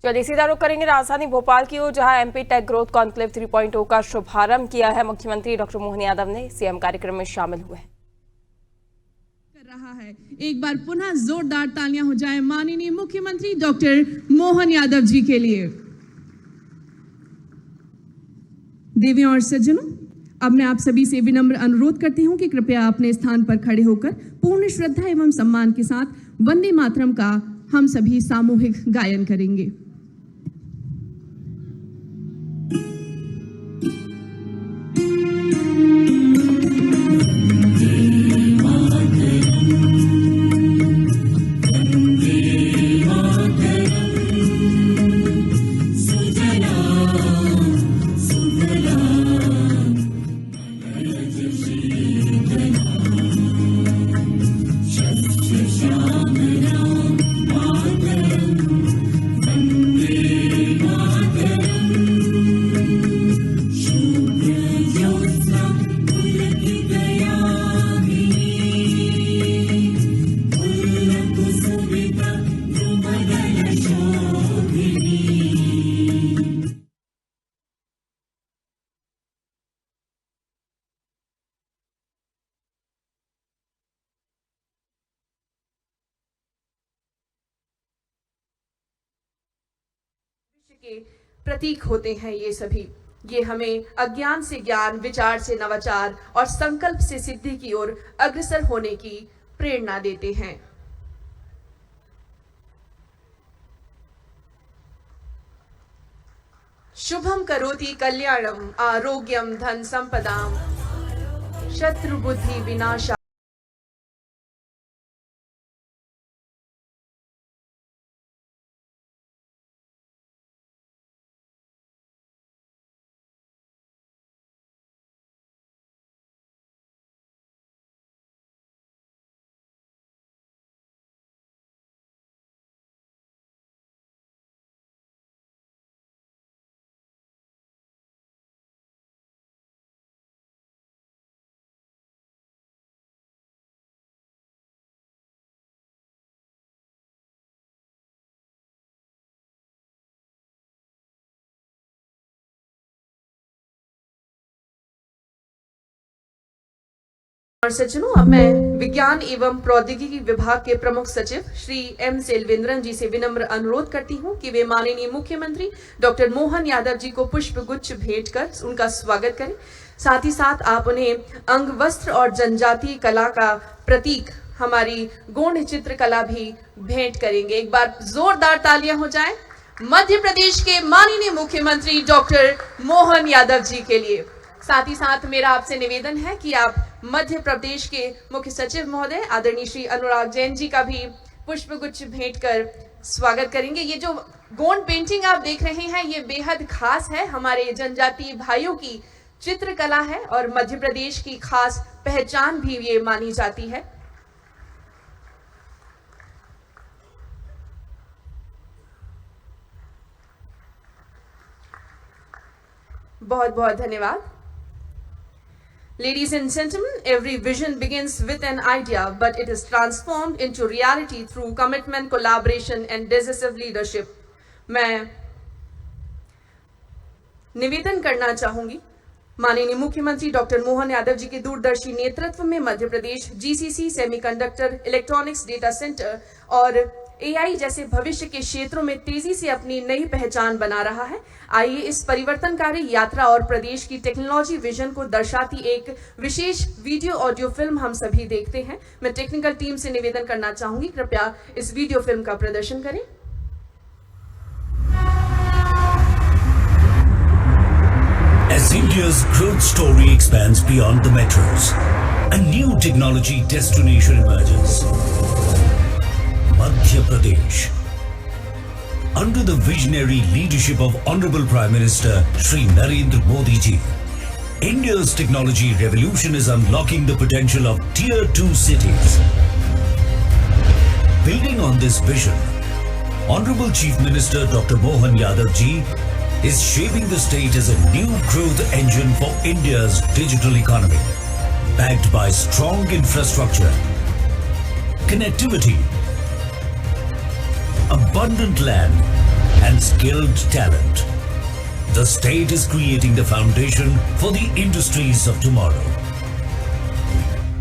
चलिए सीधा रुख करेंगे राजधानी भोपाल की ओर, जहां एमपी टेक ग्रोथ कॉन्क्लेव 3.0 का शुभारंभ किया है। मुख्यमंत्री डॉक्टर मोहन यादव ने सीएम कार्यक्रम में शामिल हुए हैं। रहा है एक बार पुनः जोरदार तालियां हो जाए माननीय मुख्यमंत्री डॉक्टर मोहन यादव जी के लिए। देवियों और सज्जनों, अब मैं आप सभी से विनम्र अनुरोध करती हूं कि कृपया अपने स्थान पर खड़े होकर पूर्ण श्रद्धा एवं सम्मान के साथ वंदे मातरम का हम सभी सामूहिक गायन करेंगे। के प्रतीक होते हैं ये हमें अज्ञान से ज्ञान, विचार से नवाचार और संकल्प से सिद्धि की ओर अग्रसर होने की प्रेरणा देते हैं। शुभम करोति कल्याणम आरोग्यम धन संपदाम शत्रु बुद्धि विनाशा। और सज्जनों, अब मैं विज्ञान एवं प्रौद्योगिकी विभाग के प्रमुख सचिव श्री एम सेल्वेंद्रन जी से विनम्र अनुरोध करती हूं कि वे माननीय मुख्यमंत्री डॉक्टर मोहन यादव जी को पुष्प गुच्छ भेंट कर उनका स्वागत करें। साथ ही साथ आप उन्हें अंग वस्त्र और जनजातीय कला का प्रतीक हमारी गोंड चित्रकला भी भेंट करेंगे। एक बार जोरदार तालियां हो जाए मध्य प्रदेश के माननीय मुख्यमंत्री डॉक्टर मोहन यादव जी के लिए। साथ ही साथ मेरा आपसे निवेदन है कि आप मध्य प्रदेश के मुख्य सचिव महोदय आदरणीय श्री अनुराग जैन जी का भी पुष्पगुच्छ भेंट कर स्वागत करेंगे। ये जो गोंड पेंटिंग आप देख रहे हैं, ये बेहद खास है, हमारे जनजातीय भाइयों की चित्रकला है और मध्य प्रदेश की खास पहचान भी ये मानी जाती है। बहुत बहुत धन्यवाद। Ladies and gentlemen, every vision begins with an idea, but it is transformed into reality through commitment, collaboration and decisive leadership. मैं निवेदन करना चाहूंगी माननीय मुख्यमंत्री डॉक्टर मोहन यादव जी के दूरदर्शी नेतृत्व में Madhya Pradesh GCC, semiconductor, electronics, data centre और एआई जैसे भविष्य के क्षेत्रों में तेजी से अपनी नई पहचान बना रहा है। आइए इस परिवर्तनकारी यात्रा और प्रदेश की टेक्नोलॉजी विजन को दर्शाती एक विशेष वीडियो ऑडियो फिल्म हम सभी देखते हैं। मैं टेक्निकल टीम से निवेदन करना चाहूंगी, कृपया इस वीडियो फिल्म का प्रदर्शन करें। As India's growth story expands beyond the metros, a new technology destination emerges. Madhya Pradesh. Under the visionary leadership of Honorable Prime Minister Shri Narendra Modi ji, India's technology revolution is unlocking the potential of Tier 2 cities. Building on this vision, Honorable Chief Minister Dr. Mohan Yadav ji is shaping the state as a new growth engine for India's digital economy, backed by strong infrastructure, connectivity, abundant land and skilled talent. The state is creating the foundation for the industries of tomorrow.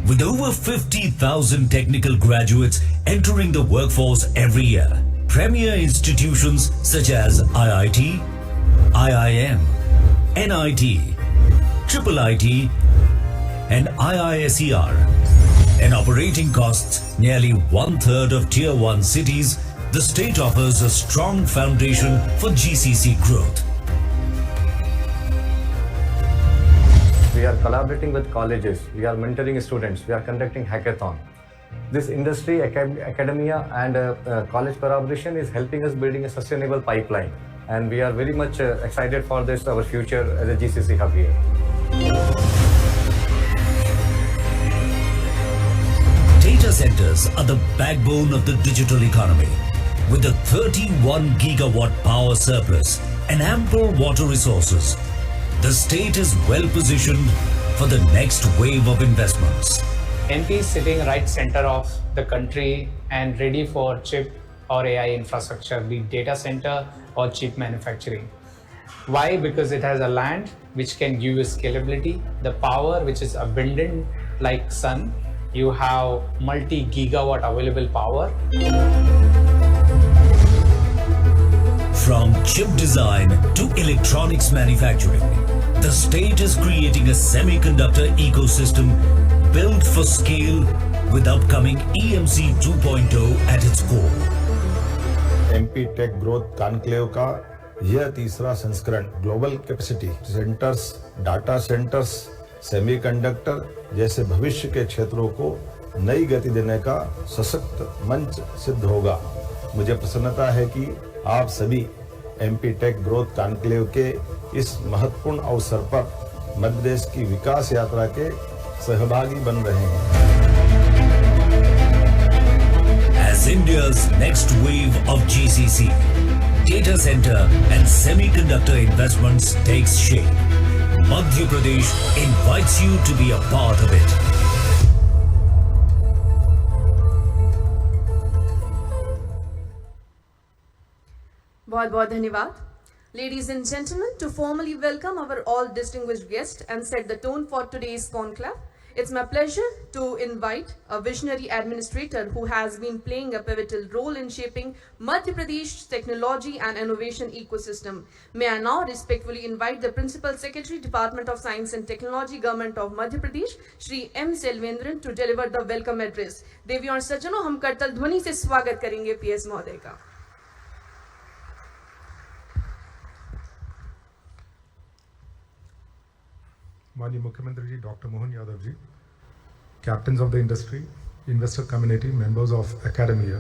With over 50,000 technical graduates entering the workforce every year, premier institutions such as IIT, IIM, NIT, IIIT, and IISER, and operating costs nearly 1/3 of Tier 1 cities, the state offers a strong foundation for GCC growth. We are collaborating with colleges, we are mentoring students, we are conducting hackathon. This industry, academia and college collaboration is helping us building a sustainable pipeline, and we are very much excited for this, our future as a GCC hub here. Data centers are the backbone of the digital economy. With a 31 gigawatt power surplus and ample water resources, the state is well positioned for the next wave of investments. MP is sitting right center of the country and ready for chip or AI infrastructure, be it data center or chip manufacturing. Why? Because it has a land which can give you scalability, the power which is abundant like sun. You have multi-gigawatt available power. From chip design to electronics manufacturing, the state is creating a semiconductor ecosystem built for scale with upcoming EMC 2.0 at its core. MP tech growth conclave का यह तीसरा संस्करण global capacity centres, data centres, semiconductor जैसे भविष्य के क्षेत्रों को नई गति देने का सशक्त मंच सिद्ध होगा। मुझे प्रसन्नता है कि आप सभी MP टेक ग्रोथ कॉन्क्लेव के इस महत्वपूर्ण अवसर पर मध्य प्रदेश की विकास यात्रा के सहभागी बन रहे हैं। As India's next wave of GCC, data center and semiconductor investments takes shape, Madhya Pradesh invites you to be a part of it. बहुत बहुत धन्यवाद. Ladies and gentlemen, to formally welcome our all distinguished guests and set the tone for today's conclave, it's my pleasure to invite a visionary administrator who has been playing a pivotal role in shaping Madhya Pradesh's technology and innovation ecosystem. May I now respectfully invite the Principal Secretary, Department of Science and Technology, Government of Madhya Pradesh, Shri M. Selvendran, to deliver the welcome address. देवियों और सज्जनों, हम करतल ध्वनि से स्वागत करेंगे PS महोदय का. माननीय मुख्यमंत्री ji doctor Mohan Yadav ji, captains of the industry, investor community, members of academia,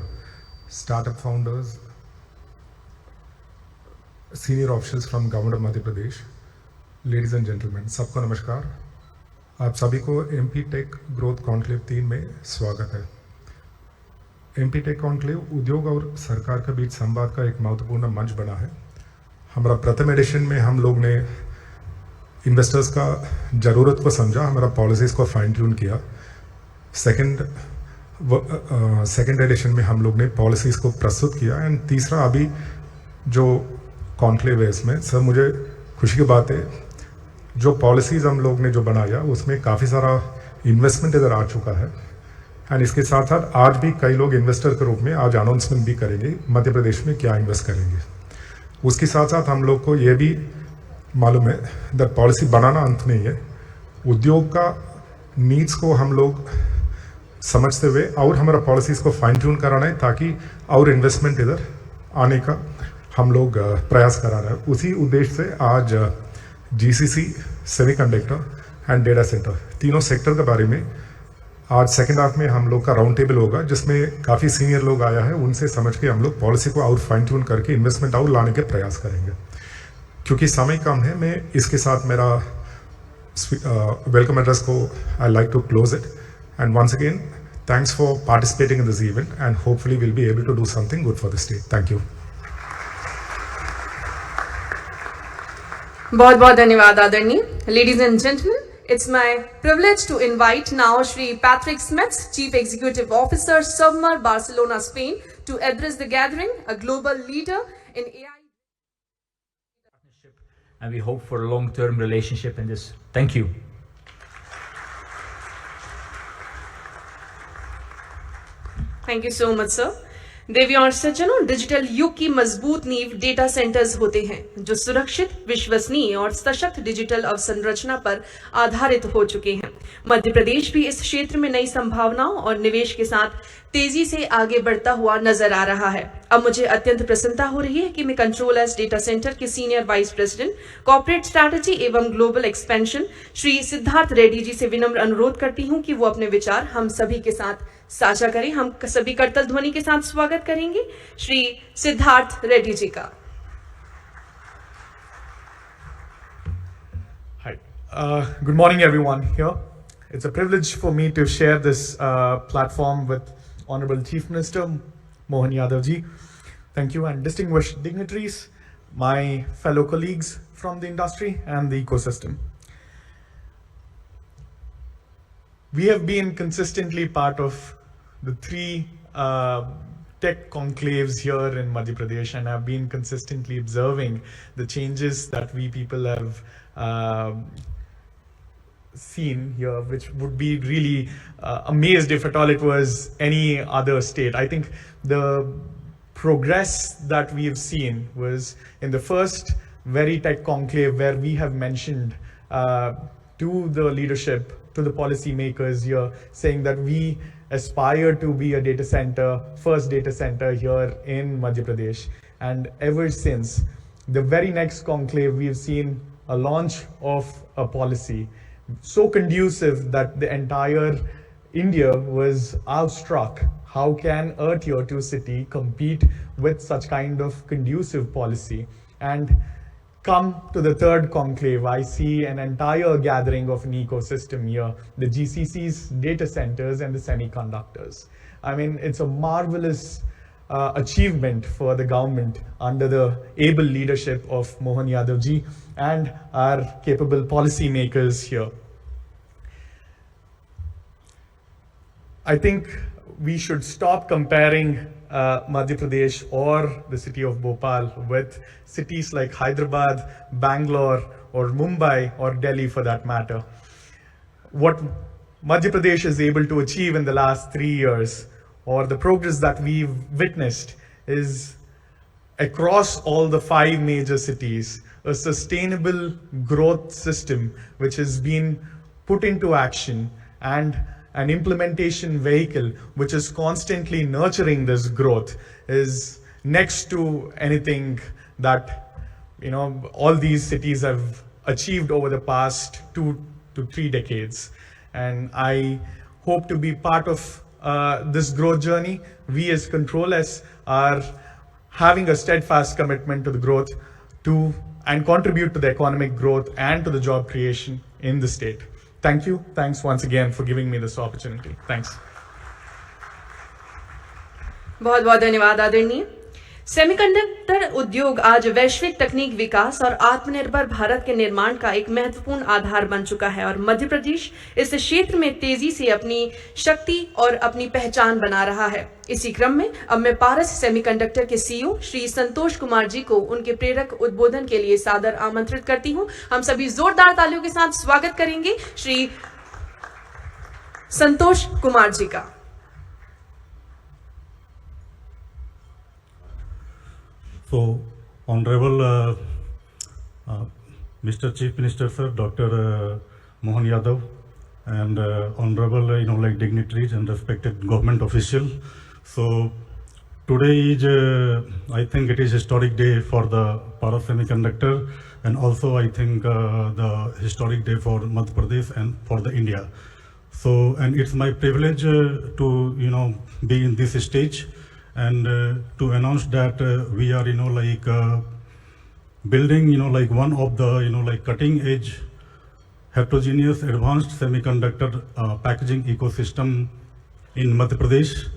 startup founders, senior officials from government of Madhya Pradesh, ladies and gentleman, सबको नमस्कार. आप सभी को एमपी टेक ग्रोथ कॉन्क्लेव 3 में स्वागत है. एमपी टेक कॉन्क्लेव उद्योग और सरकार के बीच संवाद का एक महत्वपूर्ण मंच बना है. हमारा प्रथम एडिशन में हम लोग ने इन्वेस्टर्स का ज़रूरत को समझा, हमारा पॉलिसीज़ को फाइन ट्यून किया. सेकंड एडिशन में हम लोग ने पॉलिसीज़ को प्रस्तुत किया. एंड तीसरा अभी जो कॉन्क्लेव है इसमें, सर मुझे खुशी की बात है, जो पॉलिसीज़ हम लोग ने जो बनाया उसमें काफ़ी सारा इन्वेस्टमेंट इधर आ चुका है. एंड इसके साथ साथ आज भी कई लोग इन्वेस्टर के रूप में आज अनाउंसमेंट भी करेंगे मध्य प्रदेश में क्या इन्वेस्ट करेंगे. उसके साथ साथ हम लोग को ये भी मालूम है दैट पॉलिसी बनाना अंत नहीं है, उद्योग का नीड्स को हम लोग समझते हुए और हमारा पॉलिसीज़ को फाइन ट्यून कराना है ताकि और इन्वेस्टमेंट इधर आने का हम लोग प्रयास करा रहे हैं. उसी उद्देश्य से आज GCC, semiconductor and data centre तीनों सेक्टर के बारे में आज सेकेंड हाफ में हम लोग का राउंड टेबल होगा, जिसमें काफ़ी सीनियर लोग आया है. उनसे समझ के हम लोग पॉलिसी को और फाइन ट्यून करके इन्वेस्टमेंट और लाने के प्रयास करेंगे. क्योंकि समय कम है, मैं इसके साथ मेरा वेलकम एड्रेस को I like to close it. And once again thanks for participating in this event and hopefully will be able to do something good for the state. Thank you. बहुत बहुत धन्यवाद आदरणीय. Ladies and gentlemen, it's my privilege to invite now Shri Patrick Smets, Chief Executive Officer, Submar, Barcelona, Spain, to address the gathering, a global leader in AI. and we hope for a long-term relationship in this. Thank you. Thank you so much sir. देवी और सज्जनों, digital युग की मजबूत नींव data centres होते हैं जो सुरक्षित, विश्वसनीय और सशक्त डिजिटल अवसंरचना पर आधारित हो चुके हैं। मध्य प्रदेश भी इस क्षेत्र में नई संभावनाओं और निवेश के साथ तेजी से आगे बढ़ता हुआ नजर आ रहा है। अब मुझे अत्यंत प्रसन्नता हो रही है कि मैं कंट्रोल एस डेटा सेंटर के senior vice president corporate strategy एवं ग्लोबल एक्सपेंशन श्री सिद्धार्थ रेड्डी जी से विनम्र अनुरोध करती हूं कि वो अपने विचार हम सभी के साथ साझा करें। हम सभी करतल ध्वनि के साथ स्वागत करेंगे श्री सिद्धार्थ रेड्डी जी का। Hi. Good morning, everyone here. It's a privilege for me to share this platform with Honorable Chief Minister Mohan Yadav ji. Thank you, and distinguished dignitaries, my fellow colleagues from the industry and the ecosystem. We have been consistently part of the three tech conclaves here in Madhya Pradesh, and have been consistently observing the changes that we people have seen here, which would be really amazed if at all it was any other state. I think the progress that we have seen was in the first very tech conclave, where we have mentioned to the leadership, to the policy makers here, saying that we aspire to be a data center, first data center here in Madhya Pradesh. And ever since, the very next conclave, we have seen a launch of a policy so conducive that the entire India was awestruck. How can a tier 2 city compete with such kind of conducive policy? And come to the third conclave, I see an entire gathering of an ecosystem here, the GCCs, data centers, and the semiconductors. I mean, it's a marvelous achievement for the government under the able leadership of Mohan Yadav ji and our capable policy makers here. I think we should stop comparing Madhya Pradesh or the city of Bhopal with cities like Hyderabad, Bangalore, or Mumbai, or Delhi for that matter. What Madhya Pradesh is able to achieve in the last 3 years, or the progress that we've witnessed, is across all the 5 major cities, a sustainable growth system which has been put into action, and an implementation vehicle which is constantly nurturing this growth is next to anything that, you know, all these cities have achieved over the past 2 to 3 decades. And I hope to be part of this growth journey. We as Control S are having a steadfast commitment to the growth and contribute to the economic growth and to the job creation in the state. Thank you. Thanks once again for giving me this opportunity. Thanks. बहुत बहुत धन्यवाद आदरणीय। Semiconductor उद्योग आज वैश्विक तकनीक विकास और आत्मनिर्भर भारत के निर्माण का एक महत्वपूर्ण आधार बन चुका है, और मध्य प्रदेश इस क्षेत्र में तेजी से अपनी शक्ति और अपनी पहचान बना रहा है। इसी क्रम में अब मैं पारस सेमीकंडक्टर के सीईओ श्री संतोष कुमार जी को उनके प्रेरक उद्बोधन के लिए सादर आमंत्रित करती हूं। हम सभी जोरदार तालियों के साथ स्वागत करेंगे श्री संतोष कुमार जी का। So, Honorable Mr. Chief Minister, Sir, Dr. Mohan Yadav, and Honorable, dignitaries and respected government officials. So, today is, I think it is a historic day for the Paras Semiconductor, and also I think the historic day for Madhya Pradesh and for the India. So, and it's my privilege to, be in this stage and to announce that we are, building, one of the, cutting edge heterogeneous advanced semiconductor packaging ecosystem in Madhya Pradesh.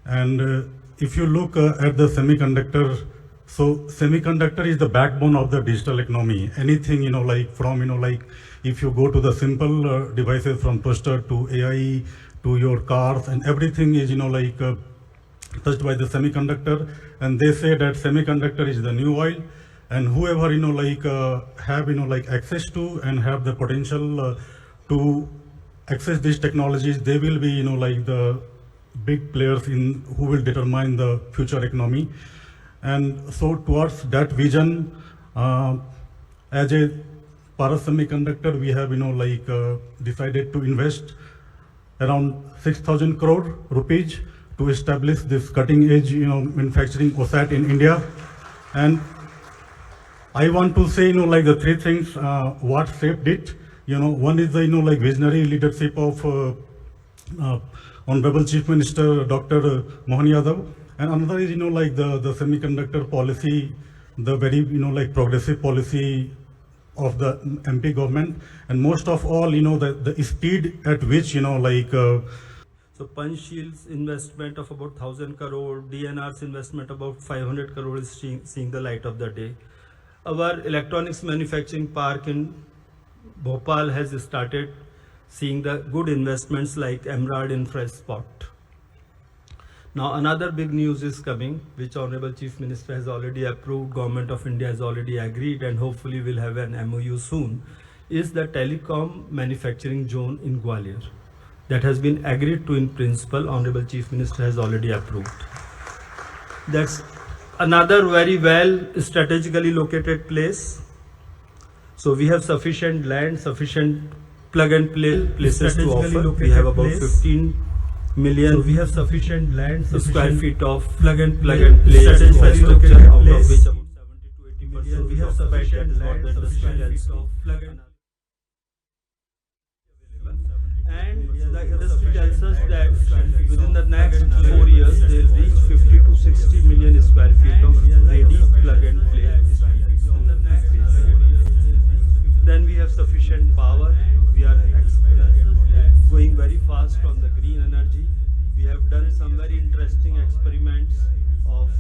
And if you look at the semiconductor, so semiconductor is the backbone of the digital economy. Anything, from, if you go to the simple devices from toaster to AI to your cars, and everything is, touched by the semiconductor. And they say that semiconductor is the new oil, and whoever have access to and have the potential to access these technologies, they will be the big players in who will determine the future economy. And so towards that vision, as a Paras Semiconductor, we have decided to invest around 6,000 crore rupees to establish this cutting edge manufacturing OSAT in India. And I want to say the three things what shaped it. One is the visionary leadership of Honorable Chief Minister Dr. Mohan Yadav, and another is the semiconductor policy, the very progressive policy of the MP government, and most of all the speed at which So Panchshil's investment of about 1,000 crore, DNR's investment about 500 crore is seeing the light of the day. Our electronics manufacturing park in Bhopal has started seeing the good investments like Emerald InfraSpot. Now another big news is coming, which Honorable Chief Minister has already approved, Government of India has already agreed, and hopefully will have an MOU soon, is the telecom manufacturing zone in Gwalior. That has been agreed to in principle. Honorable Chief Minister has already approved. That's another very well strategically located place. So we have sufficient land, sufficient plug and play places to offer. We have about 15 million. So we have sufficient land, square feet of plug and play infrastructure, out of which about 70 to 80% we have sufficient land, sufficient of plug and. And the industry tells us that within the next 4 years, they will reach 50 to 60 million square feet of ready plug and play space. Then we have sufficient power. We are going very fast on the green energy. We have done some very interesting experiments of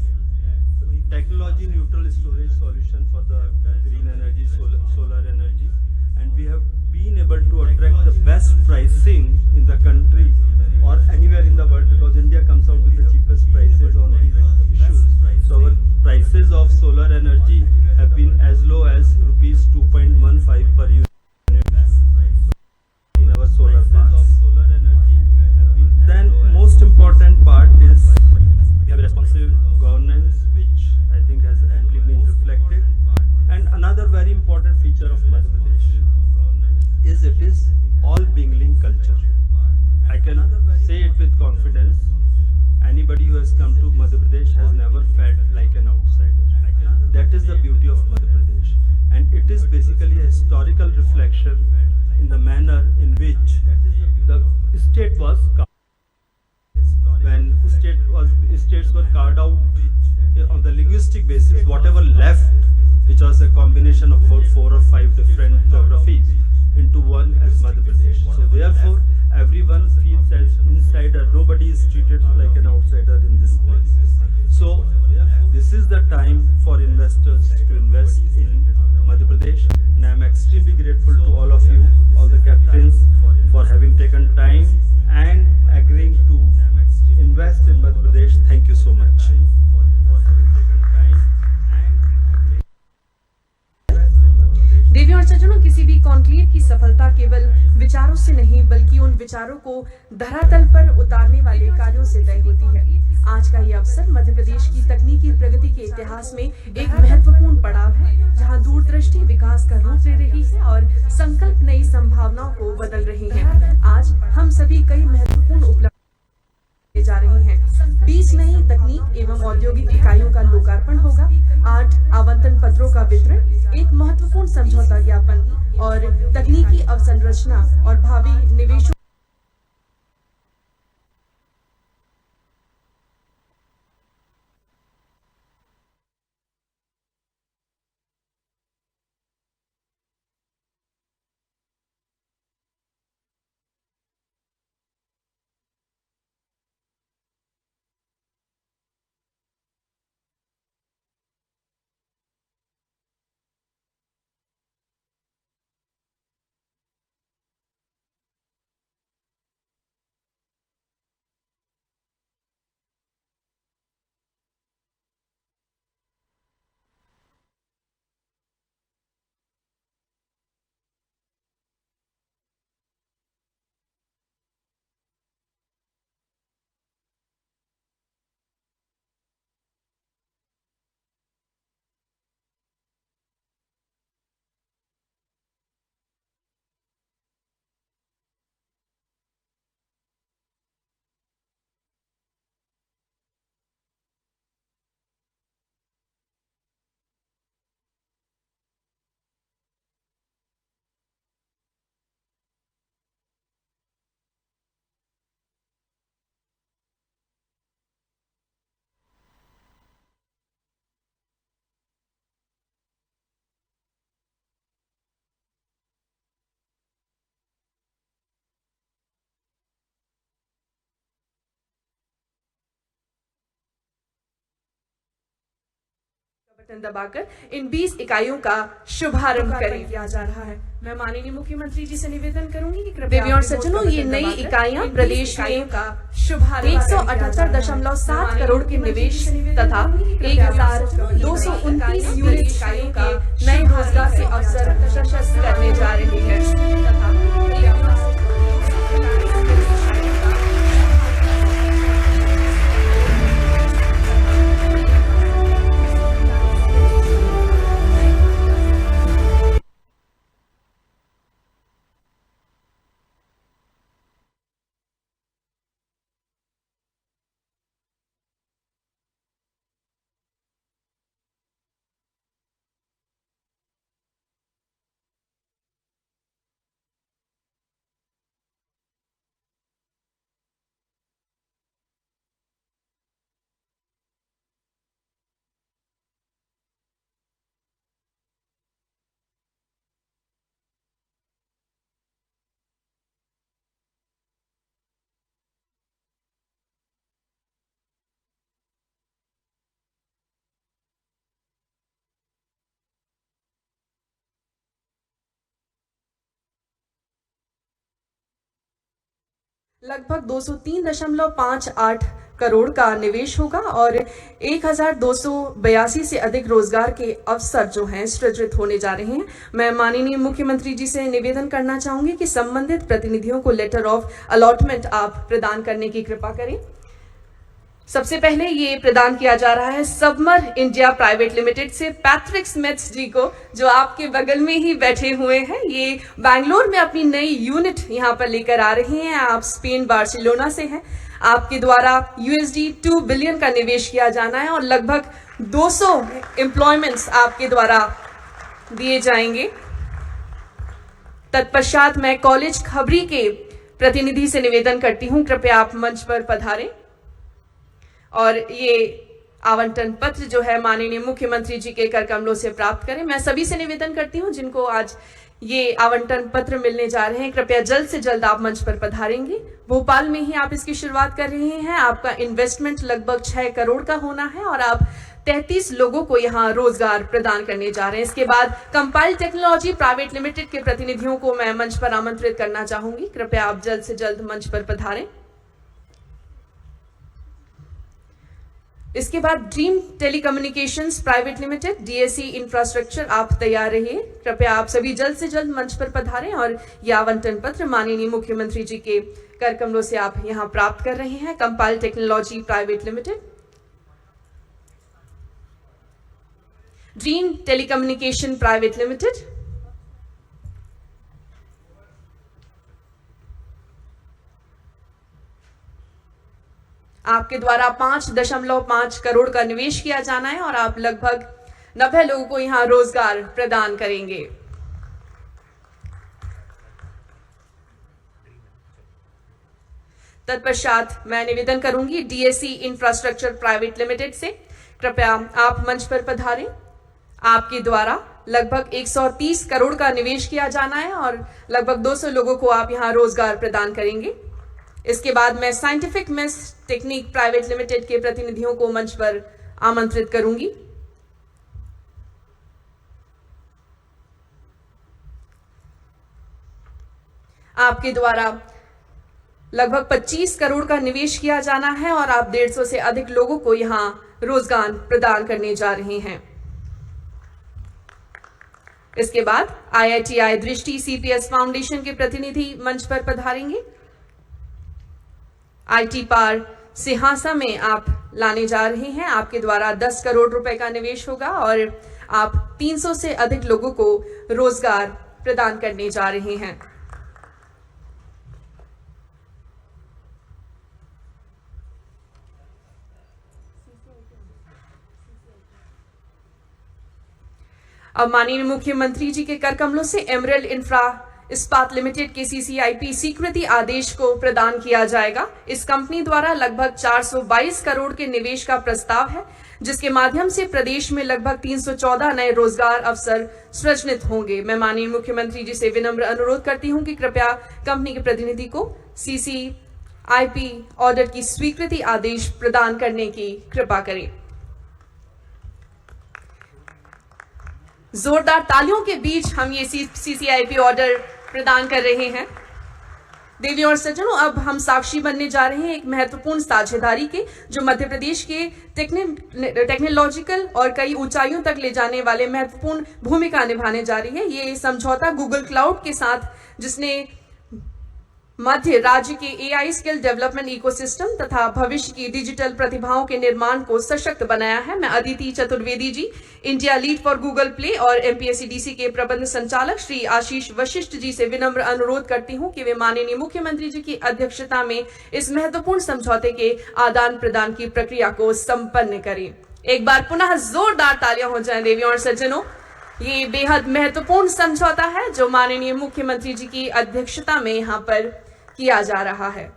technology neutral storage solution for the green energy, solar energy. And we have been able to attract the best pricing in the country or anywhere in the world, because India comes out with the cheapest prices on these issues. So our prices of solar energy have been as low as rupees 2.15 per unit in our solar parks. Then most important part is we have responsive governance, which I think has amply been reflected. And another very important feature of Madhya Pradesh is it is all mingling culture. I can say it with confidence. Anybody who has come to Madhya Pradesh has never felt like an outsider. That is the beauty of Madhya Pradesh. And it is basically a historical reflection in the manner in which the state was carved. When states were carved out on the linguistic basis, whatever left, which was a combination of about 4 or 5 different geographies, into one as Madhya Pradesh. So therefore, everyone feels as insider. Nobody is treated like an outsider in this place. So this is the time for investors to invest in Madhya Pradesh, and I am extremely grateful to all of you, all the captains, for having taken time and agreeing to invest in Madhya Pradesh. Thank you so much. देवियों और सज्जनों, किसी भी conclave की सफलता केवल विचारों से नहीं बल्कि उन विचारों को धरातल पर उतारने वाले कार्यों से तय होती है। आज का ये अवसर मध्य प्रदेश की तकनीकी प्रगति के इतिहास में एक महत्वपूर्ण पड़ाव है, जहां दूरदृष्टि विकास का रूप ले रही है और संकल्प नई संभावनाओं को बदल रहे हैं। आज हम सभी कई महत्वपूर्ण उपलब्धियां जा रही हैं। 20 नई तकनीक एवं औद्योगिक इकाइयों का लोकार्पण होगा, 8 आवंटन पत्रों का वितरण, एक महत्वपूर्ण समझौता ज्ञापन और तकनीकी अवसंरचना और भावी निवेशों बटन दबाकर इन 20 इकाइयों का शुभारंभ करें किया जा रहा है। मैं माननीय मुख्यमंत्री जी से निवेदन करूंगी कि कृपया देवी और सज्जनों, ये नई इकाइयां प्रदेश में का शुभारंभ 178.7 करोड़ के निवेश तथा 1229 यूनिट इकाइयों का नए रोजगार के अवसर सशक्त करने जा रही है तथा लगभग 203.58 करोड़ का निवेश होगा और 1282 से अधिक रोजगार के अवसर जो हैं सृजित होने जा रहे हैं। मैं माननीय मुख्यमंत्री जी से निवेदन करना चाहूंगी कि संबंधित प्रतिनिधियों को लेटर ऑफ अलॉटमेंट आप प्रदान करने की कृपा करें। सबसे पहले ये प्रदान किया जा रहा है सबमर इंडिया प्राइवेट लिमिटेड से पैट्रिक स्मिथ जी को, जो आपके बगल में ही बैठे हुए हैं। ये बैंगलोर में अपनी नई यूनिट यहाँ पर लेकर आ रहे हैं। आप स्पेन बार्सिलोना से हैं। आपके द्वारा $2 बिलियन का निवेश किया जाना है और लगभग 200 एम्प्लॉयमेंट्स आपके द्वारा दिए जाएंगे। तत्पश्चात मैं कॉलेज खबरी के प्रतिनिधि से निवेदन करती हूँ, कृपया आप मंच पर पधारें और ये आवंटन पत्र जो है माननीय मुख्यमंत्री जी के कर कमलों से प्राप्त करें। मैं सभी से निवेदन करती हूं जिनको आज ये आवंटन पत्र मिलने जा रहे हैं, कृपया जल्द से जल्द आप मंच पर पधारेंगे। भोपाल में ही आप इसकी शुरुआत कर रहे हैं। आपका इन्वेस्टमेंट लगभग 6 करोड़ का होना है और आप 33 लोगों को यहाँ रोजगार प्रदान करने जा रहे हैं। इसके बाद कंपाइल टेक्नोलॉजी प्राइवेट लिमिटेड के प्रतिनिधियों को मैं मंच पर आमंत्रित करना चाहूंगी, कृपया आप जल्द से जल्द मंच पर पधारें। इसके बाद dream telecommunications private limited DSE infrastructure, आप तैयार रहिए, कृपया आप सभी जल्द से जल्द मंच पर पधारें और यह आवंटन पत्र माननीय मुख्यमंत्री जी के कर कमलों से आप यहां प्राप्त कर रहे हैं। Compile technology private limited, dream telecommunication private limited, आपके द्वारा 5.5 करोड़ का निवेश किया जाना है और आप लगभग 90 लोगों को यहां रोजगार प्रदान करेंगे। तत्पश्चात मैं निवेदन करूंगी DSE इंफ्रास्ट्रक्चर प्राइवेट लिमिटेड से, कृपया आप मंच पर पधारें। आपके द्वारा लगभग 130 करोड़ का निवेश किया जाना है और लगभग 200 लोगों को आप यहां रोजगार प्रदान करेंगे। इसके बाद मैं scientific mess technique private limited के प्रतिनिधियों को मंच पर आमंत्रित करूंगी। आपके द्वारा लगभग 25 करोड़ का निवेश किया जाना है और आप 150 से अधिक लोगों को यहां रोजगार प्रदान करने जा रहे हैं। इसके बाद IITI दृष्टि CPS फाउंडेशन के प्रतिनिधि मंच पर पधारेंगे। IT पार्क सिहासा में आप लाने जा रहे हैं। आपके द्वारा 10 करोड़ रुपए का निवेश होगा और आप 300 से अधिक लोगों को रोजगार प्रदान करने जा रहे हैं। अब माननीय मुख्यमंत्री जी के कर कमलों से एमरल्ड इंफ्रा इस्पात लिमिटेड के CCIP स्वीकृति आदेश को प्रदान किया जाएगा। इस कंपनी द्वारा लगभग 422 करोड़ के निवेश का प्रस्ताव है, जिसके माध्यम से प्रदेश में लगभग 314 नए रोजगार अवसर सृजित होंगे। मैं माननीय मुख्यमंत्री जी से विनम्र अनुरोध करती हूं कि कृपया कंपनी के प्रतिनिधि को CCIP ऑर्डर की स्वीकृति आदेश प्रदान करने की कृपा करें। जोरदार तालियों के बीच हम ये CCIP ऑर्डर प्रदान कर रहे हैं। देवी और सज्जनों, अब हम साक्षी बनने जा रहे हैं एक महत्वपूर्ण साझेदारी के, जो मध्य प्रदेश के टेक्नोलॉजिकल और कई ऊंचाइयों तक ले जाने वाले महत्वपूर्ण भूमिका निभाने जा रही है। ये समझौता गूगल क्लाउड के साथ, जिसने मध्य राज्य के AI स्किल डेवलपमेंट इकोसिस्टम तथा भविष्य की डिजिटल प्रतिभाओं के निर्माण को सशक्त बनाया है। मैं Aditi Chaturvedi ji, India lead for Google Play और MPSCDC के प्रबंध संचालक श्री आशीष वशिष्ठ जी से विनम्र अनुरोध करती हूं कि वे माननीय मुख्यमंत्री जी की अध्यक्षता में इस महत्वपूर्ण समझौते के आदान प्रदान की प्रक्रिया को संपन्न करें। एक बार पुनः जोरदार तालियां हो जाएं देवियों और सज्जनों। ये बेहद महत्वपूर्ण समझौता है जो माननीय मुख्यमंत्री जी की अध्यक्षता में यहां पर किया जा रहा है।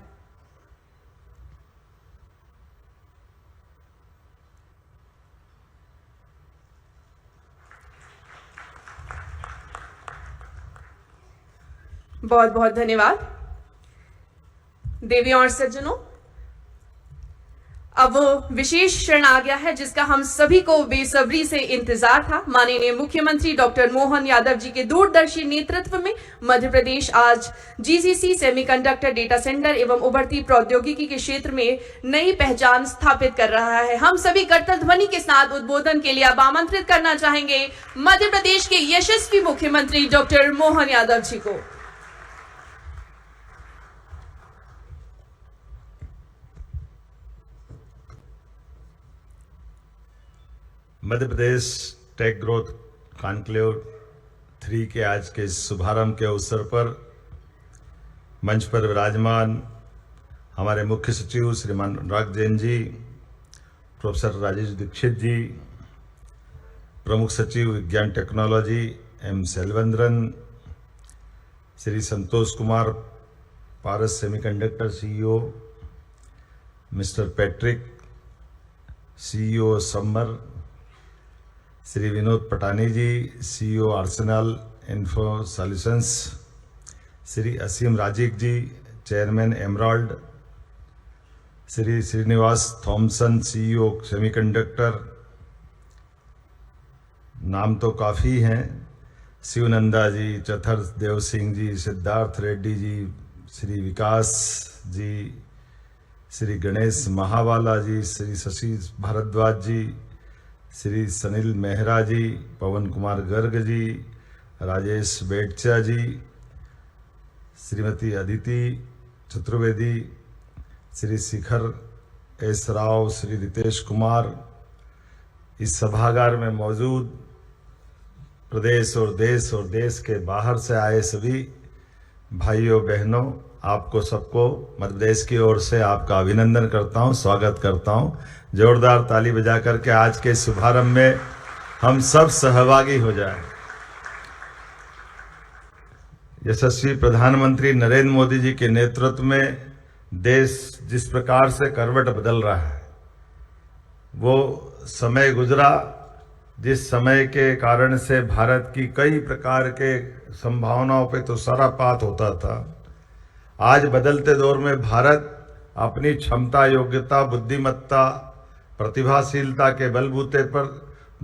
बहुत बहुत धन्यवाद। देवियों और सज्जनों, अब वो विशेष क्षण आ गया है जिसका हम सभी को बेसब्री से इंतजार था। माननीय मुख्यमंत्री डॉक्टर मोहन यादव जी के दूरदर्शी नेतृत्व में मध्य प्रदेश आज GCC सेमीकंडक्टर डेटा सेंटर एवं उभरती प्रौद्योगिकी के क्षेत्र में नई पहचान स्थापित कर रहा है। हम सभी करतल ध्वनि के साथ उद्बोधन के लिए अब आमंत्रित करना चाहेंगे मध्य प्रदेश के यशस्वी मुख्यमंत्री डॉक्टर मोहन यादव जी को। Madhya Pradesh take growth conclave 3 के आज के शुभारंभ के अवसर पर मंच पर विराजमान हमारे मुख्य सचिव श्रीमान अनुराग जैन जी, प्रोफेसर राजेश दीक्षित जी, प्रमुख सचिव विज्ञान technology M Selvendran, Shri Santosh Kumar Paras semiconductor CEO, mister Patrick CEO Samar, Shri Vinod Patani ji CEO Arsenal info solutions, Shri Asim Razik ji chairman Emerald, Shri Srinivas Thomson CEO semiconductor, नाम तो काफ़ी हैं, शिवनंदा जी, चथर देव सिंह जी, सिद्धार्थ रेड्डी जी, श्री विकास जी, श्री गणेश महावाला जी, श्री शशि भारद्वाज जी, श्री सनील मेहरा जी, पवन कुमार गर्ग जी, राजेश बेटचा जी, श्रीमती अदिति चतुर्वेदी, श्री शिखर S राव, श्री रितेश कुमार, इस सभागार में मौजूद प्रदेश और देश के बाहर से आए सभी भाइयों बहनों, आपको सबको मध्य प्रदेश की ओर से आपका अभिनंदन करता हूं, स्वागत करता हूं। जोरदार ताली बजा करके आज के शुभारंभ में हम सब सहभागी हो जाएं। यशस्वी प्रधानमंत्री नरेंद्र मोदी जी के नेतृत्व में देश जिस प्रकार से करवट बदल रहा है, वो समय गुजरा जिस समय के कारण से भारत की कई प्रकार के संभावनाओं पे तो सरापात होता था। आज बदलते दौर में भारत अपनी क्षमता, योग्यता, बुद्धिमत्ता, प्रतिभाशीलता के बलबूते पर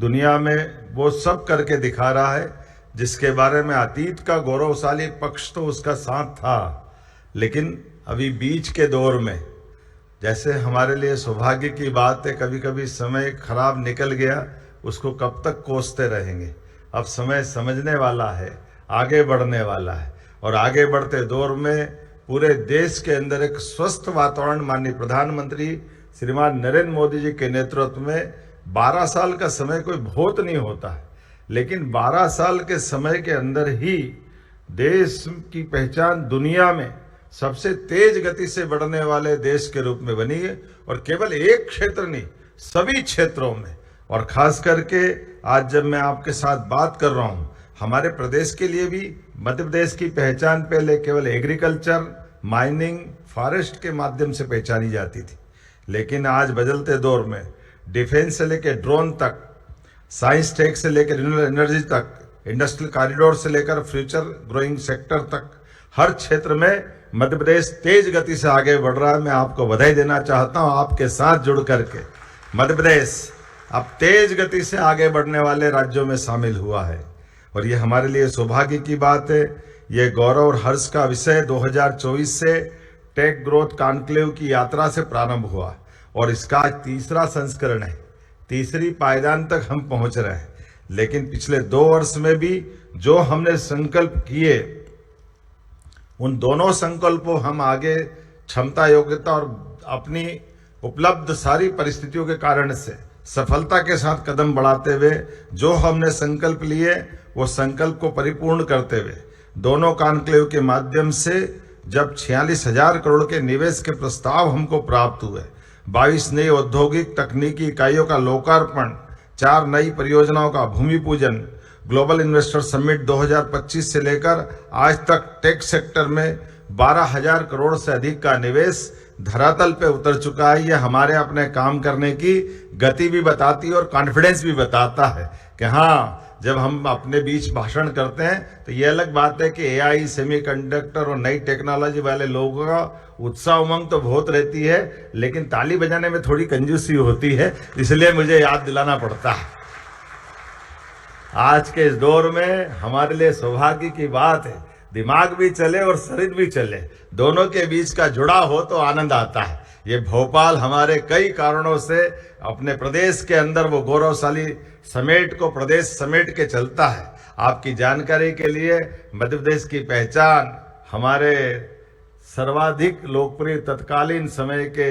दुनिया में वो सब करके दिखा रहा है जिसके बारे में अतीत का गौरवशाली पक्ष तो उसका साथ था, लेकिन अभी बीच के दौर में जैसे हमारे लिए सौभाग्य की बात है, कभी कभी समय खराब निकल गया, उसको कब तक कोसते रहेंगे। अब समय समझने वाला है, आगे बढ़ने वाला है, और आगे बढ़ते दौर में पूरे देश के अंदर एक स्वस्थ वातावरण माननीय प्रधानमंत्री श्रीमान नरेंद्र मोदी जी के नेतृत्व में 12 साल का समय कोई बहुत नहीं होता है, लेकिन 12 साल के समय के अंदर ही देश की पहचान दुनिया में सबसे तेज गति से बढ़ने वाले देश के रूप में बनी है, और केवल एक क्षेत्र नहीं, सभी क्षेत्रों में। और खास करके आज जब मैं आपके साथ बात कर रहा हूं, हमारे प्रदेश के लिए भी मध्य प्रदेश की पहचान पहले केवल एग्रीकल्चर, माइनिंग, फॉरेस्ट के माध्यम से पहचानी जाती थी, लेकिन आज बदलते दौर में डिफेंस से लेकर ड्रोन तक, साइंस टेक से लेकर रिन्यूएबल एनर्जी तक, इंडस्ट्रियल कॉरिडोर से लेकर फ्यूचर ग्रोइंग सेक्टर तक, हर क्षेत्र में मध्य प्रदेश तेज गति से आगे बढ़ रहा है। मैं आपको बधाई देना चाहता हूं। आपके साथ जुड़ करके मध्य प्रदेश अब तेज गति से आगे बढ़ने वाले राज्यों में शामिल हुआ है और ये हमारे लिए सौभाग्य की बात है। ये गौरव और हर्ष का विषय 2024 से टेक ग्रोथ कॉन्क्लेव की यात्रा से प्रारंभ हुआ और इसका आज तीसरा संस्करण है। तीसरी पायदान तक हम पहुंच रहे हैं, लेकिन पिछले 2 वर्ष में भी जो हमने संकल्प किए उन दोनों संकल्पों हम आगे क्षमता, योग्यता और अपनी उपलब्ध सारी परिस्थितियों के कारण से सफलता के साथ कदम बढ़ाते हुए जो हमने संकल्प लिए वो संकल्प को परिपूर्ण करते हुए दोनों कॉन्क्लेव के माध्यम से जब 46,000 करोड़ के निवेश के प्रस्ताव हमको प्राप्त हुए, 22 नई औद्योगिक तकनीकी इकाइयों का लोकार्पण, 4 नई परियोजनाओं का भूमि पूजन, ग्लोबल इन्वेस्टर समिट 2025 से लेकर आज तक टेक सेक्टर में 12,000 करोड़ से अधिक का निवेश धरातल पे उतर चुका है। ये हमारे अपने काम करने की गति भी बताती है और कॉन्फिडेंस भी बताता है कि हाँ, जब हम अपने बीच भाषण करते हैं तो ये अलग बात है कि एआई, सेमीकंडक्टर और नई टेक्नोलॉजी वाले लोगों का उत्साह उमंग तो बहुत रहती है, लेकिन ताली बजाने में थोड़ी कंजूसी होती है, इसलिए मुझे याद दिलाना पड़ता है। आज के इस दौर में हमारे लिए सौभाग्य की बात है, दिमाग भी चले और शरीर भी चले, दोनों के बीच का जुड़ा हो तो आनंद आता है। ये भोपाल हमारे कई कारणों से अपने प्रदेश के अंदर वो गौरवशाली समेट को प्रदेश समेट के चलता है। आपकी जानकारी के लिए मध्य प्रदेश की पहचान हमारे सर्वाधिक लोकप्रिय तत्कालीन समय के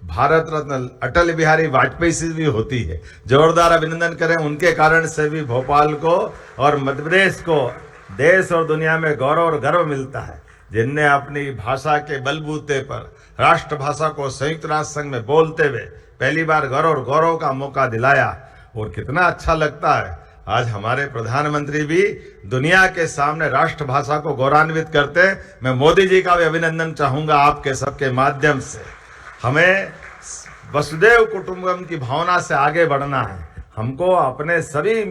भारत रत्न अटल बिहारी वाजपेयी से भी होती है। जोरदार अभिनंदन करें, उनके कारण से भी भोपाल को और मध्य प्रदेश को देश और दुनिया में गौरव और गर्व मिलता है, जिनने अपनी भाषा के बलबूते पर राष्ट्रभाषा को संयुक्त राष्ट्र संघ में बोलते हुए पहली बार गौरव का मौका दिलाया। और कितना अच्छा लगता है आज हमारे प्रधानमंत्री भी दुनिया के सामने राष्ट्रभाषा को गौरवान्वित करते हैं। मैं मोदी जी का भी अभिनंदन चाहूंगा आपके सबके माध्यम से। हमें वसुदेव कुटुंबकम की भावना से आगे बढ़ना है। हमको अपने सभी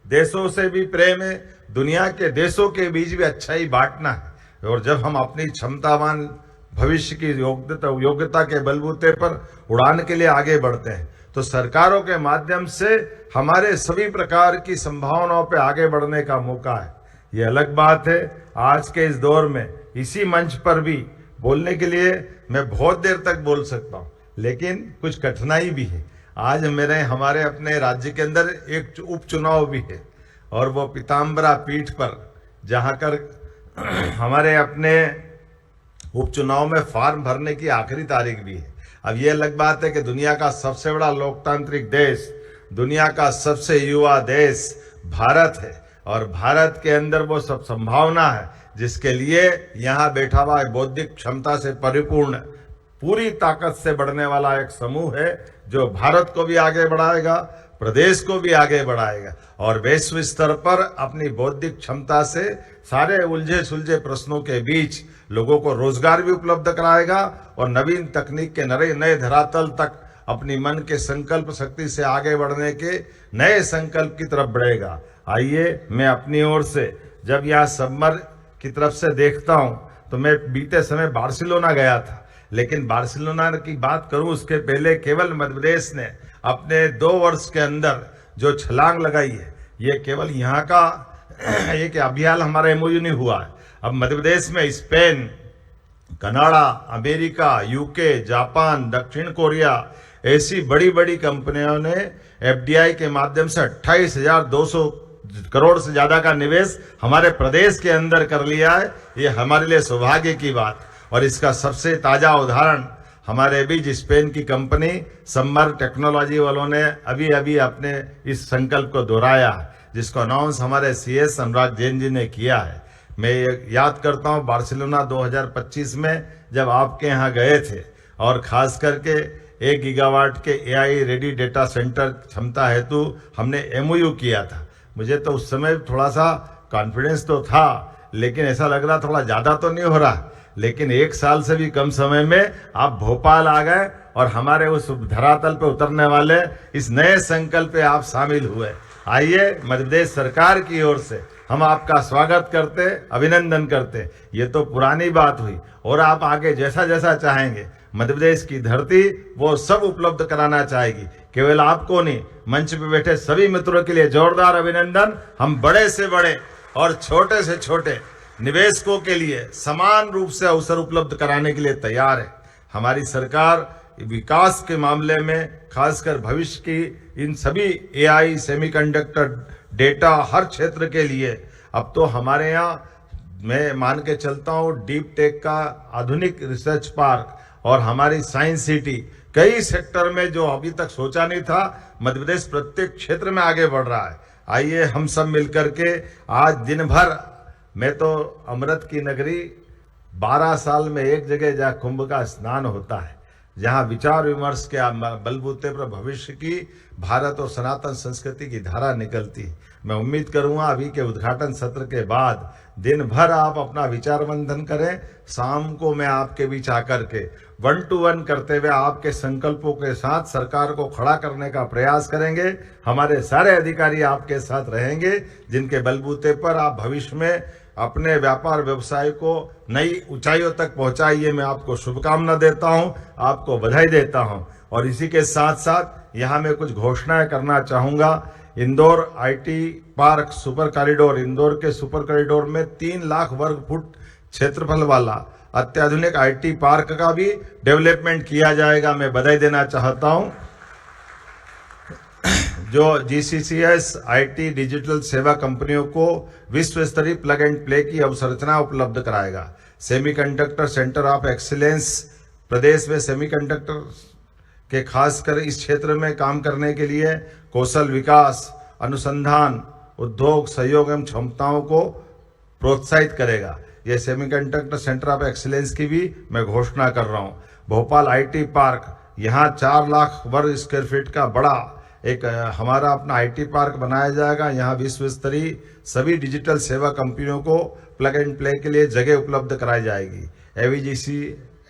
देशों से भी प्रेम है, दुनिया के देशों के बीच भी अच्छाई बांटना है। और जब हम अपनी क्षमतावान भविष्य की योग्यता के बलबूते पर उड़ान के लिए आगे बढ़ते हैं तो सरकारों के माध्यम से हमारे सभी प्रकार की संभावनाओं पे आगे बढ़ने का मौका है। ये अलग बात है, आज के इस दौर में इसी मंच पर भी बोलने के लिए मैं बहुत देर तक बोल सकता हूँ, लेकिन कुछ कठिनाई भी है। आज हमारे अपने राज्य के अंदर एक उपचुनाव भी है और वो पीताम्बरा पीठ पर जहाँ कर हमारे अपने उपचुनाव में फॉर्म भरने की आखिरी तारीख भी है। अब ये अलग बात है कि दुनिया का सबसे बड़ा लोकतांत्रिक देश, दुनिया का सबसे युवा देश भारत है और भारत के अंदर वो सब संभावना है जिसके लिए यहाँ बैठा हुआ बौद्धिक क्षमता से परिपूर्ण पूरी ताकत से बढ़ने वाला एक समूह है जो भारत को भी आगे बढ़ाएगा, प्रदेश को भी आगे बढ़ाएगा और वैश्विक स्तर पर अपनी बौद्धिक क्षमता से सारे उलझे सुलझे प्रश्नों के बीच लोगों को रोजगार भी उपलब्ध कराएगा और नवीन तकनीक के नए धरातल तक अपनी मन के संकल्प शक्ति से आगे बढ़ने के नए संकल्प की तरफ बढ़ेगा। आइए, मैं अपनी ओर से जब यहाँ सबमर की तरफ से देखता हूँ तो मैं बीते समय बार्सिलोना गया था, लेकिन बार्सिलोना की बात करूँ उसके पहले केवल मध्य प्रदेश ने अपने 2 वर्ष के अंदर जो छलांग लगाई है, ये केवल यहाँ का एक अभियान हमारा एमओयू नहीं हुआ है। अब मध्य प्रदेश में Spain, Canada, America, UK, Japan, दक्षिण कोरिया ऐसी बड़ी बड़ी कंपनियों ने एफडीआई के माध्यम से 28,200 करोड़ से ज्यादा का निवेश हमारे प्रदेश के अंदर कर लिया है। ये हमारे लिए सौभाग्य की बात और इसका सबसे ताजा उदाहरण हमारे बीच स्पेन की कंपनी समर टेक्नोलॉजी वालों ने अभी अपने इस संकल्प को दोहराया, जिसको अनाउंस हमारे सीएस अनुराग जैन जी ने किया है। मैं याद करता हूँ बार्सिलोना 2025 में जब आपके यहाँ गए थे और खास करके 1 गीगावाट के एआई रेडी डेटा सेंटर क्षमता हेतु हमने एमओयू किया था। मुझे तो उस समय थोड़ा सा कॉन्फिडेंस तो था, लेकिन ऐसा लग रहा थोड़ा ज़्यादा तो नहीं हो रहा, लेकिन 1 साल से भी कम समय में आप भोपाल आ गए और हमारे उस धरातल पे उतरने वाले इस नए संकल्प पे आप शामिल हुए। आइए, मध्य प्रदेश सरकार की ओर से हम आपका स्वागत करते, अभिनंदन करते। ये तो पुरानी बात हुई और आप आगे जैसा जैसा चाहेंगे मध्य प्रदेश की धरती वो सब उपलब्ध कराना चाहेगी। केवल आपको नहीं, मंच पे बैठे सभी मित्रों के लिए जोरदार अभिनंदन। हम बड़े से बड़े और छोटे से छोटे निवेशकों के लिए समान रूप से अवसर उपलब्ध कराने के लिए तैयार है। हमारी सरकार विकास के मामले में, खासकर भविष्य की इन सभी एआई, सेमीकंडक्टर, डेटा, हर क्षेत्र के लिए अब तो हमारे यहाँ मैं मान के चलता हूँ डीप टेक का आधुनिक रिसर्च पार्क और हमारी साइंस सिटी, कई सेक्टर में जो अभी तक सोचा नहीं था, मध्य प्रदेश प्रत्येक क्षेत्र में आगे बढ़ रहा है। आइए हम सब मिलकर के आज दिन भर, मैं तो अमृत की नगरी 12 साल में एक जगह जहाँ कुंभ का स्नान होता है, जहाँ विचार विमर्श के बलबूते पर भविष्य की भारत और सनातन संस्कृति की धारा निकलती है। मैं उम्मीद करूंगा अभी के उद्घाटन सत्र के बाद दिन भर आप अपना विचार मंथन करें। शाम को मैं आपके बीच आकर के 1 to 1 करते हुए आपके संकल्पों के साथ सरकार को खड़ा करने का प्रयास करेंगे। हमारे सारे अधिकारी आपके साथ रहेंगे, जिनके बलबूते पर आप भविष्य में अपने व्यापार व्यवसाय को नई ऊंचाइयों तक पहुंचाइए। मैं आपको शुभकामना देता हूं, आपको बधाई देता हूं। और इसी के साथ साथ यहां मैं कुछ घोषणाएं करना चाहूंगा। Indore IT park super corridor, Indore के सुपर कॉरिडोर में 3 लाख वर्ग फुट क्षेत्रफल वाला अत्याधुनिक आईटी पार्क का भी डेवलपमेंट किया जाएगा। मैं बधाई देना चाहता हूं। जो जीसीसीएस आईटी डिजिटल सेवा कंपनियों को विश्व स्तरीय प्लग एंड प्ले की अवसंरचना उपलब्ध कराएगा। सेमीकंडक्टर सेंटर ऑफ एक्सीलेंस, प्रदेश में सेमीकंडक्टर के खासकर इस क्षेत्र में काम करने के लिए कौशल विकास, अनुसंधान, उद्योग, सहयोग एवं क्षमताओं को प्रोत्साहित करेगा। यह सेमीकंडक्टर सेंटर ऑफ एक्सीलेंस की भी मैं घोषणा कर रहा हूं। भोपाल आईटी पार्क, यहाँ 4 लाख वर्ग स्क्वायर फीट का बड़ा एक हमारा अपना आईटी पार्क बनाया जाएगा। यहाँ विश्व स्तरीय सभी डिजिटल सेवा कंपनियों को प्लग एंड प्ले के लिए जगह उपलब्ध कराई जाएगी। AVGC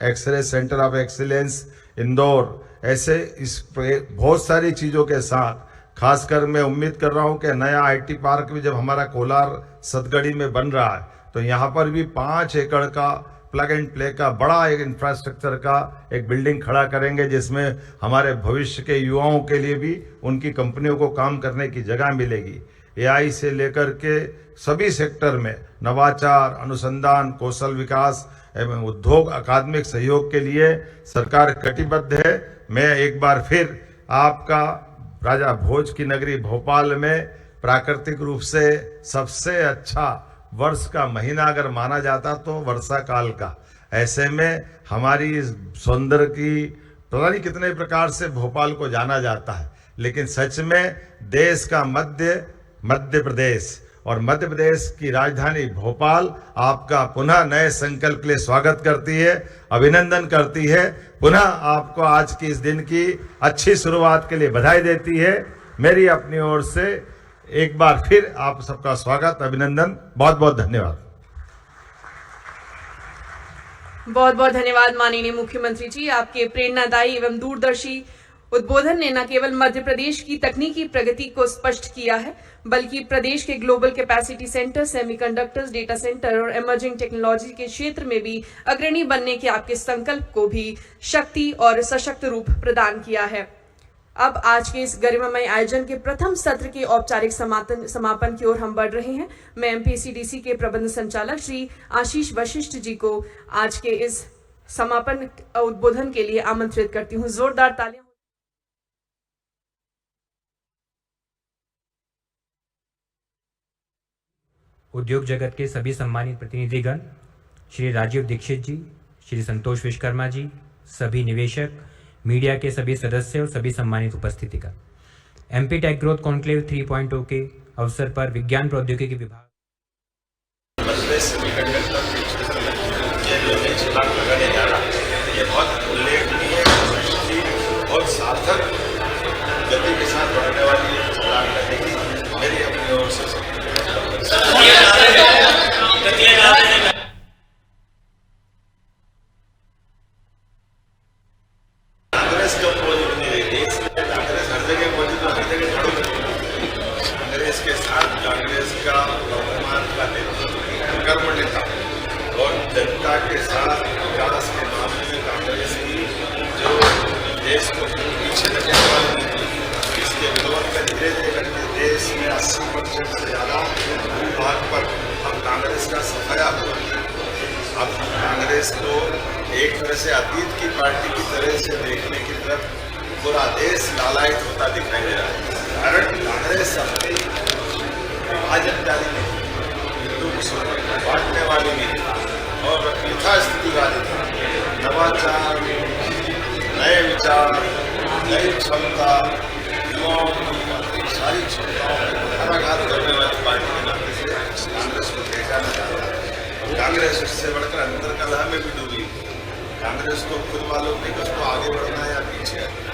XR centre of excellence Indore, ऐसे इस बहुत सारी चीज़ों के साथ खासकर मैं उम्मीद कर रहा हूँ कि नया आईटी पार्क भी जब हमारा कोलार सतगढ़ी में बन रहा है तो यहाँ पर भी 5 एकड़ का प्लग एंड प्ले का बड़ा एक इंफ्रास्ट्रक्चर का एक बिल्डिंग खड़ा करेंगे, जिसमें हमारे भविष्य के युवाओं के लिए भी उनकी कंपनियों को काम करने की जगह मिलेगी। एआई से लेकर के सभी सेक्टर में नवाचार, अनुसंधान, कौशल विकास एवं उद्योग अकादमिक सहयोग के लिए सरकार कटिबद्ध है। मैं एक बार फिर आपका राजा भोज की नगरी भोपाल में प्राकृतिक रूप से सबसे अच्छा वर्ष का महीना अगर माना जाता तो वर्षा काल का, ऐसे में हमारी इस सौंदर्य की पता नहीं कितने प्रकार से भोपाल को जाना जाता है, लेकिन सच में देश का मध्य प्रदेश और मध्य प्रदेश की राजधानी भोपाल आपका पुनः नए संकल्प के लिए स्वागत करती है, अभिनंदन करती है। पुनः आपको आज की इस दिन की अच्छी शुरुआत के लिए बधाई देती है। मेरी अपनी ओर से एक बार फिर आप सबका स्वागत, अभिनंदन, बहुत बहुत धन्यवाद। बहुत बहुत धन्यवाद माननीय मुख्यमंत्री जी। आपके प्रेरणादायी एवं दूरदर्शी उद्बोधन ने न केवल मध्य प्रदेश की तकनीकी प्रगति को स्पष्ट किया है, बल्कि प्रदेश के global capacity centre, semiconductors, data centre और इमर्जिंग टेक्नोलॉजी के क्षेत्र में भी अग्रणी बनने के आपके संकल्प को भी शक्ति और सशक्त रूप प्रदान किया है। अब आज के इस गरिमामय आयोजन के प्रथम सत्र के औपचारिक समापन की ओर हम बढ़ रहे हैं। मैं एमपीसीडीसी के प्रबंध संचालक श्री आशीष वशिष्ठ जी को आज के इस समापन उद्बोधन के लिए आमंत्रित करती हूँ। जोरदार तालियां। उद्योग जगत के सभी सम्मानित प्रतिनिधिगण, श्री राजीव दीक्षित जी, श्री संतोष विश्वकर्मा जी, सभी निवेशक, मीडिया के सभी सदस्य और सभी सम्मानित उपस्थितिगण, एमपी टेक ग्रोथ कॉन्क्लेव 3.0 के अवसर पर विज्ञान प्रौद्योगिकी विभाग ये बहुत उल्लेखनीय, बहुत सार्थक गति के साथ बढ़ने वाली छलांग रहेगी। मेरी अपनी ओर से कांग्रेस का मौजूद नहीं रही, कांग्रेस हर जगह मौजूद, हर जगह खड़ो नहीं। कांग्रेस के साथ कांग्रेस का वर्तमान का नेतृत्व कर्म नेता और जनता के साथ विकास के मामले में कांग्रेस की देश को पीछे धकेलने वाली नीति, इसके विरोध में धीरे धीरे करके देश में 80% से ज़्यादा भूभाग पर अब कांग्रेस का सफाया हुआ है। अब कांग्रेस को एक तरह से अतीत की पार्टी की तरह से देखने की तरफ पूरा देश लालायित होता दिखाई दे रहा है। कारण कांग्रेस अपनी विभाजनकारी नीति, हिंदू मुसलमान को बांटने वाली नीति और यथास्थिति वाली नवाचार, नए विचार, नई क्षमता, युवाओं की सारी क्षमताओं में घात करने वाली पार्टी के नाते से कांग्रेस को देखा न जाता है। कांग्रेस इससे बढ़कर अंतर कलह में भी डूबी। कांग्रेस को खुद मालूम नहीं कि उसको आगे बढ़ना है या पीछे हटना,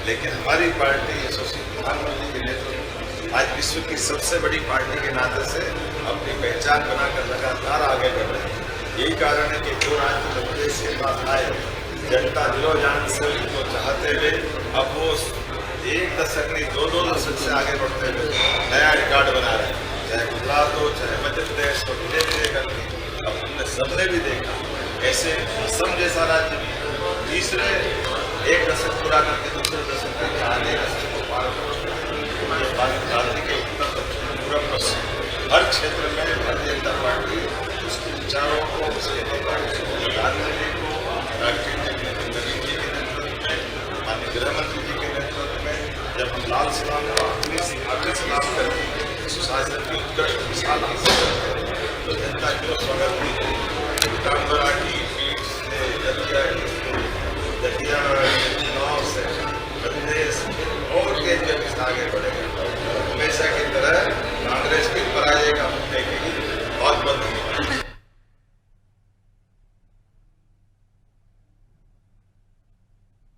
लेकिन हमारी पार्टी यशस्वी प्रधानमंत्री के नेतृत्व आज विश्व की सबसे बड़ी पार्टी के नाते से अपनी पहचान बनाकर लगातार आगे बढ़ रही है। यही कारण है कि जो राज्य मध्य प्रदेश के पास आए, जनता दिलो जान से उनको चाहते हुए अब वो 1 दशक नहीं 2-2 दशक से आगे बढ़ते हुए नया रिकॉर्ड बना रहे हैं। चाहे गुजरात हो, चाहे मध्य प्रदेश हो, धीरे धीरे करके अब हमने सबने भी देखा ऐसे असम जैसा राज्य भी तीसरे 1 दशक पूरा करके दूसरे दशक में आने को पार भारत के उत्तर दक्षिण पूर्व पश्चिम हर क्षेत्र में भारतीय जनता पार्टी उसके विचारों को, उसके नेता प्रधानमंत्री को, राष्ट्रीय नवीन जी के नेतृत्व में, माननीय गृह मंत्री जी के नेतृत्व में जब हम लाल सलाम को अपनी आगे सलाम करके सुशासन की उत्कृष्ट मिसाल हासिल करते हैं तो जनता जो स्वागत की कांगड़ा की पीठ से दतिया चुनाव से प्रदेश और तेज गति से आगे बढ़ेगा। हमेशा की तरह कांग्रेस की पराजय का मुद्दे के